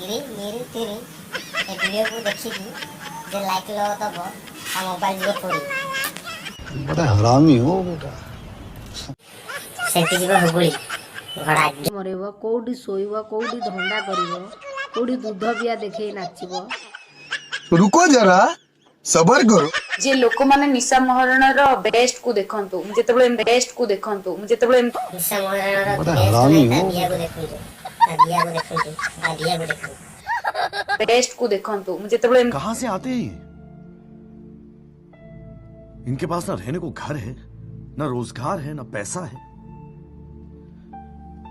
मिरी मिरी तिरी ए video को देखिकी जे like low दबो आ mobile जो फोड़ी बड़ा हरामी हो बेटा सेंटी जीव हुगुली घड़ा मरेब कौटी शोब कौटी धंदा कर कौटी दूध पिया देखे नाचब रुको जरा सबर करो जे लोक माने निशा महाराणार बेस्ट को देखंतु जेतेबेले बेस्ट को देखंतु जेतेबेले निशा मोहनर बड़ा हरामी हो दिया को देखंतु दिया को देखंतु दिया को देखंतु बेस्ट को देखंतु जेतेबेले कहां से आते हैं ये? इनके पास ना रहने को घर है ना रोजगार है ना पैसा है,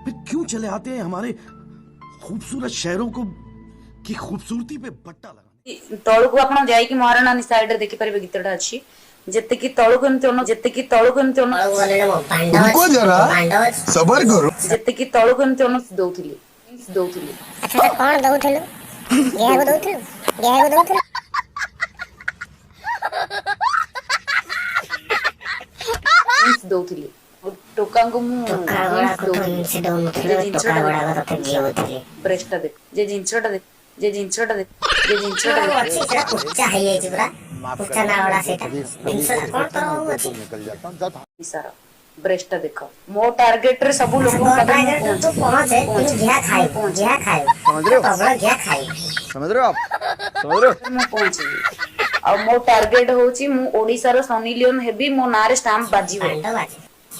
फिर क्यों चले आते हैं हमारे खूबसूरत शहरों को की खूबसूरती पे बट्टा लगाने। तळको आपण जाई कि महाराणा नि साइड रे देखि परबे गीतडा अछि जत्ते कि तळको एमते ओनो जत्ते कि तळको एमते ओनो रुको जरा सबर करो जत्ते कि तळको एमते ओनो दउथिली अच्छा कोन दउथलु गेहा को दउथलु दउथिली टोका को मु से दउथलु तते गेउथलि प्रेस्टा दे जे जिंसटा दे जे जिंसटा दे जे जिंसटा दे अच्छी से उच्चा है ये पूरा उच्चा ना वाला सेटा जिंस कोन तो अच्छी निसार ब्रेस्टा देखो मो टारगेट रे सब लोग तो पहुंचे घिया खाए समझ रहे हो? तबला घिया खाए समझ रहे हो आप? समझ रहे हो? मु पहुंची आ मो टारगेट होची मु ओडिसा रो सनी लियोन हेबी मो नारे स्टैम्प बाजीवो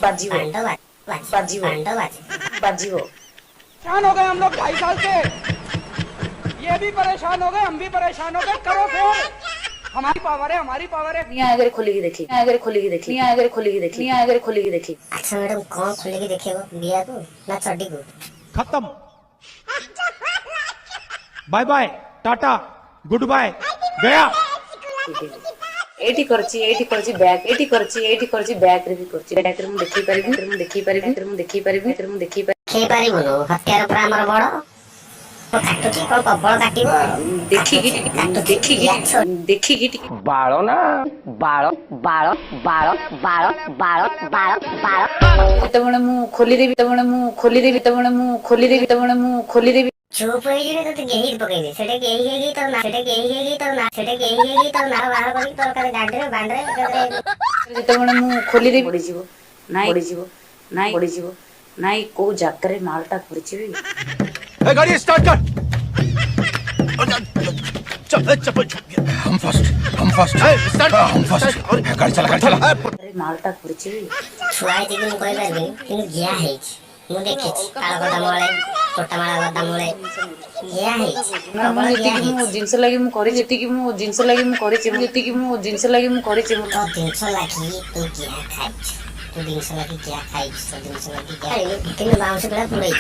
बाजीवो बाजीवो बाजीवो परेशान हो गए हम लोग 2.5 साल से, ये भी परेशान हो गए, हम भी परेशान हो गए। करो फिर, हमारी पावर है, हमारी पावर है। निया अगर खोलेगी देखी, निया अगर खोलेगी देखी, निया अगर खोलेगी देखी, निया अगर खोलेगी देखी। अच्छा मैडम कौन खोलेगी देखेगो बिया को ना चड्डी को खत्म bye bye tata good bye गया एटी करची बैक रे भी करची बैक रे मु देखि पारिबी खेई पारिबो नो हत्यार पर हमर बड़ तो काटुची कोन कबळ काटिबो देखि की बाळो ना बाळ तबणे मु खोली देबी चुप होई जे तो गेही पकई दे सेटे गेही तो ना बाहर करी तो करे गाडी रे बांडरे तबणे मु खोली देबी पड़ी जीवो नाई को जात्रे मालटा करची गाड़ी स्टार्ट कर। चल हम फर्स्ट गाड़ी चला अरे मालटा करची छुआई दिन कोई बारबे किन गिया है मु देखे काला गदा मोळे छोटा माळा गदा मोळे गिया है मु जिंस लगी मु करी जेती कि मु जिंस लगी मु करी छि जेती कि मु जिंस लगी मु करी छि तो 300 लाखी तू गिया खाइ तू 300 लाखी गिया खाइ तो 300 लाखी गिया किन बाउंस करा पुरै